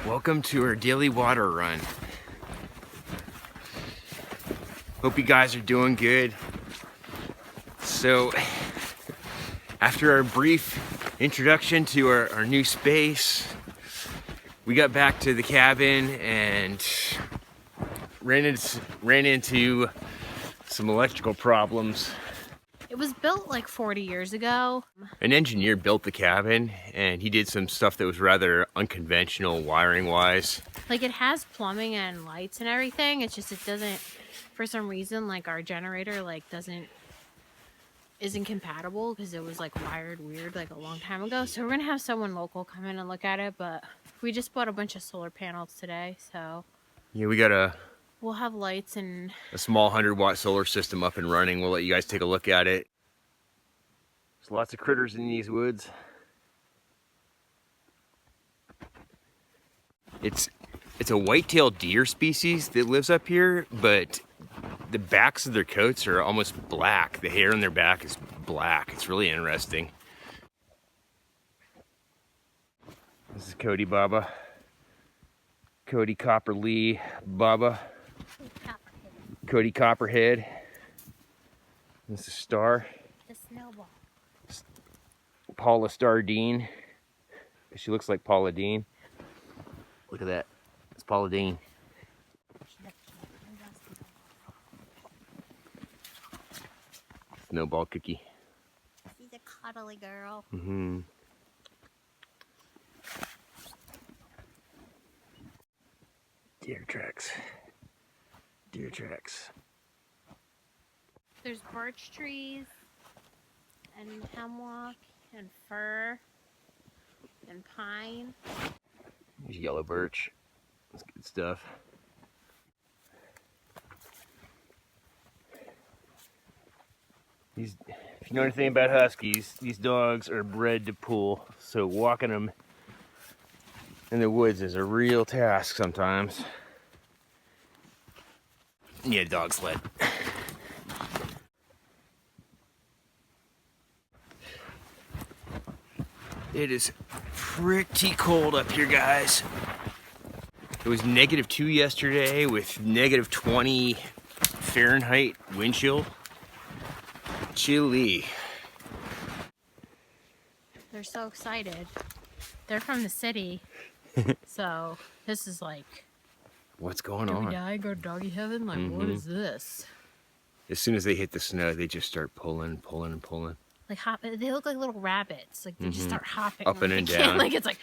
Welcome to our daily water run. Hope you guys are doing good. So, after our brief introduction to our new space, we got back to the cabin and ran into some electrical problems. It was built like 40 years ago. An engineer built the cabin and he did some stuff that was rather unconventional wiring wise. Like, it has plumbing and lights and everything. It's just, it doesn't, for some reason, like our generator isn't compatible because it was like wired weird like a long time ago. So we're gonna have someone local come in and look at it, but we just bought a bunch of solar panels today, so Yeah, we got we'll have lights and a small 100-watt solar system up and running. We'll let you guys take a look at it. There's lots of critters in these woods. It's a white-tailed deer species that lives up here, but the backs of their coats are almost black. The hair on their back is black. It's really interesting. This is Cody Baba. Cody Copper Lee Baba. Cody Copperhead. This is Star. the snowball. Paula Stardine. She looks like Paula Dean. Look at that. It's Paula Dean. Snowball cookie. She's a cuddly girl. Mm-hmm. Deer tracks. Deer tracks. There's birch trees and hemlock and fir and pine. There's yellow birch. That's good stuff. If you know anything about Huskies, these dogs are bred to pull, so walking them in the woods is a real task sometimes. Yeah, dog sled. It is pretty cold up here, guys. It was -2 yesterday with -20 Fahrenheit wind chill. Chilly. They're so excited. They're from the city, so this is like, What's going do we on? die, go to doggy heaven? Like, what is this? As soon as they hit the snow, they just start pulling. Like, they look like little rabbits. Like, they just start hopping Up and like they down. can. Like, it's like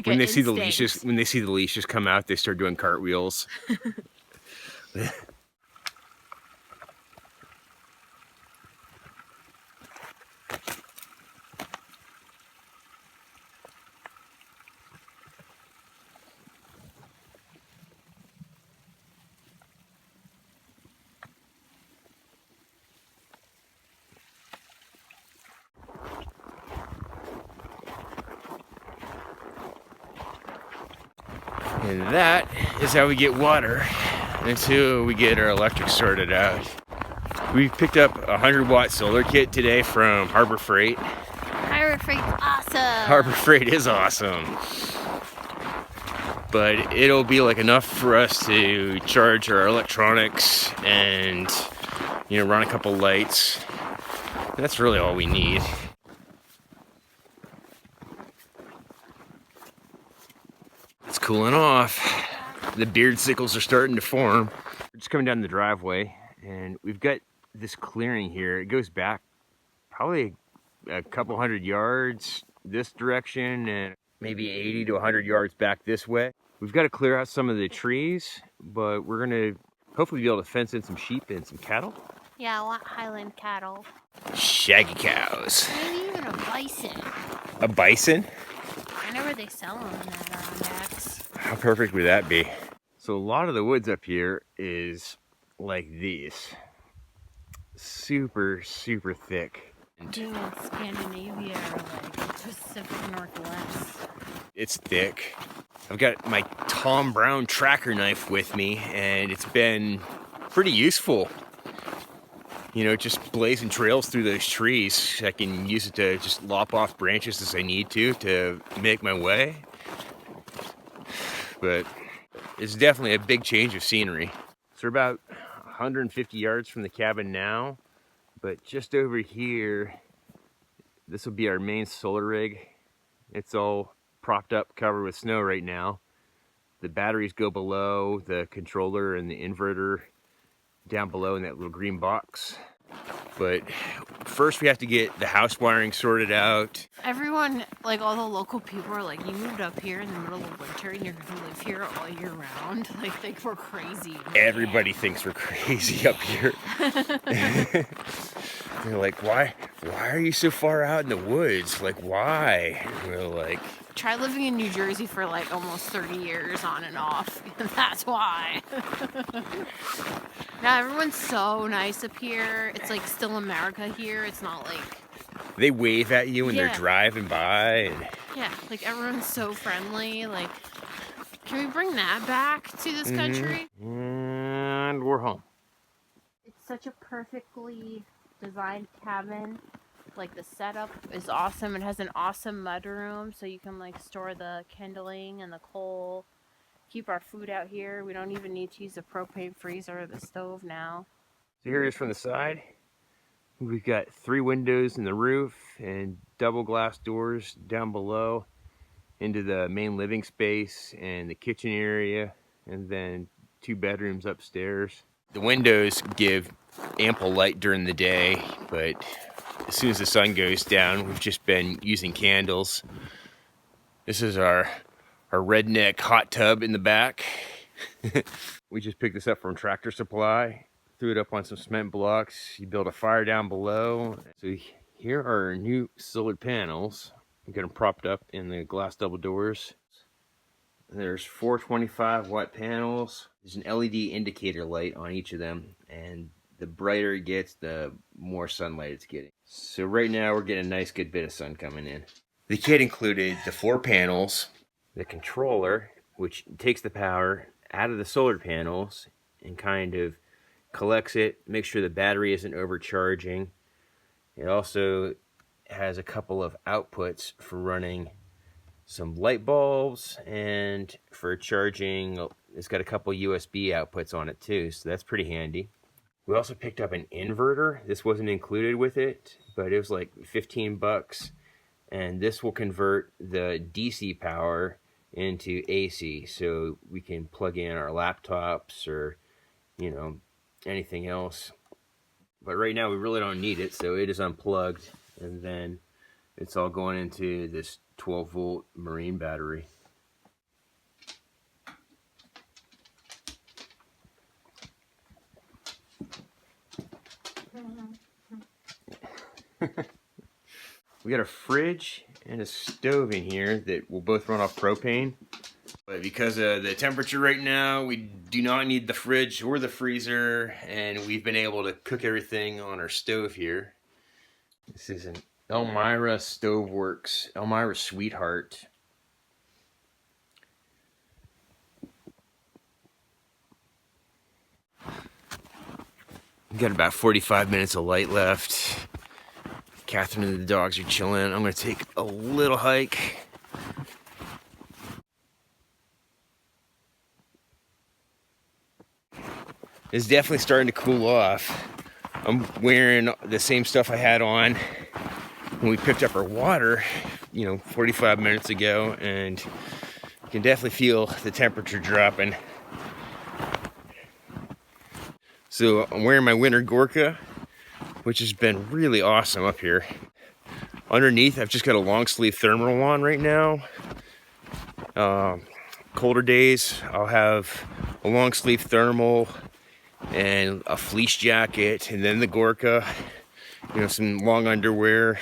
When they see the instinct. leashes come out, they start doing cartwheels. And that is how we get water until we get our electric sorted out. We picked up a 100-watt solar kit today from Harbor Freight. Harbor Freight's awesome. Harbor Freight is awesome. But it'll be like enough for us to charge our electronics and, you know, run a couple lights. That's really all we need. It's cooling off. The beard sickles are starting to form. We're just coming down the driveway and we've got this clearing here. It goes back probably a couple hundred yards this direction and maybe 80 to 100 yards back this way. We've got to clear out some of the trees, but we're gonna hopefully be able to fence in some sheep and some cattle. Yeah, I want Highland cattle. Shaggy cows. Maybe even a bison. A bison? I know where they sell them in the Adirondacks. How perfect would that be? So a lot of the woods up here is like these. Super, super thick. Doing Scandinavia or like Pacific Northwest. It's thick. I've got my Tom Brown tracker knife with me and it's been pretty useful. You know, just blazing trails through those trees. I can use it to just lop off branches as I need to make my way. but it's definitely a big change of scenery. So we're about 150 yards from the cabin now, but just over here, this will be our main solar rig. It's all propped up, covered with snow right now. The batteries go below, the controller and the inverter down below in that little green box. But first we have to get the house wiring sorted out. Everyone, like all the local people are like, you moved up here in the middle of winter and you're gonna live here all year round. Like, think we're crazy. Everybody thinks we're crazy up here. They're like, why are you so far out in the woods? Like, why? And we're like, try living in New Jersey for like almost 30 years on and off. That's why. Now everyone's so nice up here. It's like still America here. It's not like... They wave at you when they're driving by. And... yeah, like everyone's so friendly. Like, can we bring that back to this country? And we're home. It's such a perfectly designed cabin. Like, the setup is awesome. It has an awesome mudroom, so you can like store the kindling and the coal. Keep our food out here. We don't even need to use the propane freezer or the stove now. So here it is from the side. We've got 3 windows in the roof and double glass doors down below into the main living space and the kitchen area, and then 2 bedrooms upstairs. The windows give ample light during the day, but as soon as the sun goes down, we've just been using candles. This is our redneck hot tub in the back. We just picked this up from Tractor Supply, threw it up on some cement blocks. You build a fire down below. So here are our new solar panels. We got them propped up in the glass double doors. There's 4 25-watt panels. There's an LED indicator light on each of them, and the brighter it gets, the more sunlight it's getting. So right now we're getting a nice good bit of sun coming in. The kit included the 4 panels, the controller, which takes the power out of the solar panels and kind of collects it, makes sure the battery isn't overcharging. It also has a couple of outputs for running some light bulbs, and for charging, it's got a couple USB outputs on it too, so that's pretty handy. We also picked up an inverter. This wasn't included with it, but it was like 15 bucks, and this will convert the DC power into AC, so we can plug in our laptops or, you know, anything else. But right now we really don't need it, so it is unplugged, and then it's all going into this 12-volt marine battery. We got a fridge and a stove in here that will both run off propane. But because of the temperature right now, we do not need the fridge or the freezer, and we've been able to cook everything on our stove here. This is an Elmira Stoveworks, Elmira Sweetheart. We've got about 45 minutes of light left. Catherine and the dogs are chilling. I'm going to take a little hike. It's definitely starting to cool off. I'm wearing the same stuff I had on when we picked up our water, 45 minutes ago, and you can definitely feel the temperature dropping. So I'm wearing my winter Gorka, which has been really awesome up here. Underneath, I've just got a long sleeve thermal on right now. Colder days, I'll have a long sleeve thermal and a fleece jacket, and then the Gorka, some long underwear.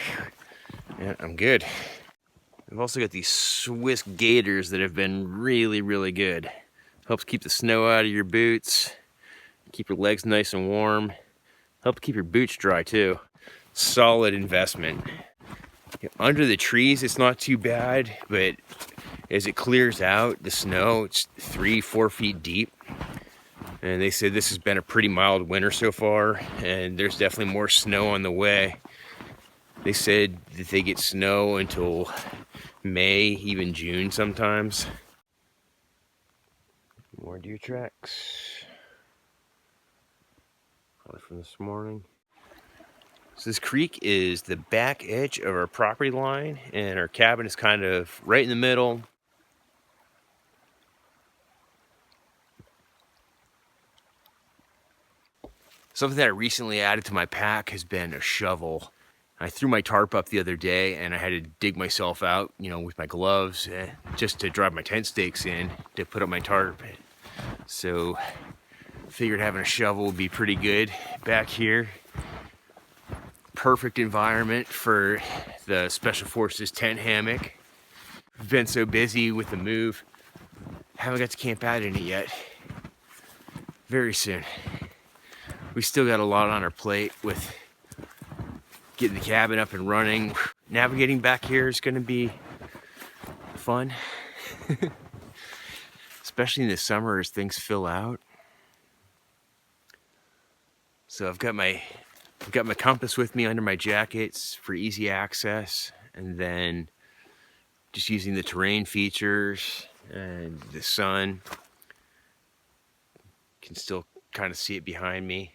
Yeah, I'm good. I've also got these Swiss gaiters that have been really, really good. Helps keep the snow out of your boots, keep your legs nice and warm, help keep your boots dry too. Solid investment. Under the trees, it's not too bad, but as it clears out, the snow, it's 3-4 feet deep. And they said this has been a pretty mild winter so far, and there's definitely more snow on the way. They said that they get snow until May, even June sometimes. More deer tracks. Probably from this morning. So this creek is the back edge of our property line, and our cabin is kind of right in the middle. Something that I recently added to my pack has been a shovel. I threw my tarp up the other day and I had to dig myself out, you know, with my gloves just to drive my tent stakes in to put up my tarp. So figured having a shovel would be pretty good back here. Perfect environment for the Special Forces tent hammock. We've been so busy with the move, haven't got to camp out in it yet. Very soon. We still got a lot on our plate with getting the cabin up and running. Navigating back here is going to be fun, especially in the summer as things fill out. So I've got my compass with me under my jackets for easy access, and then just using the terrain features and the sun. Can still kind of see it behind me.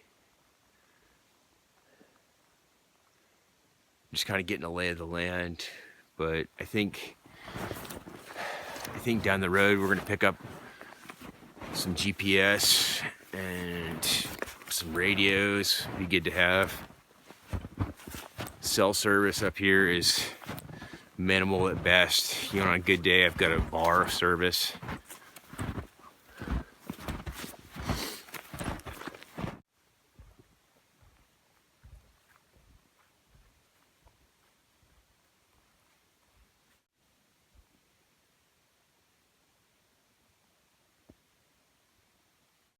Just kind of getting a lay of the land, but I think down the road we're going to pick up some GPS and some radios. Be good to have. Cell service up here is minimal at best. You know, on a good day I've got a bar service.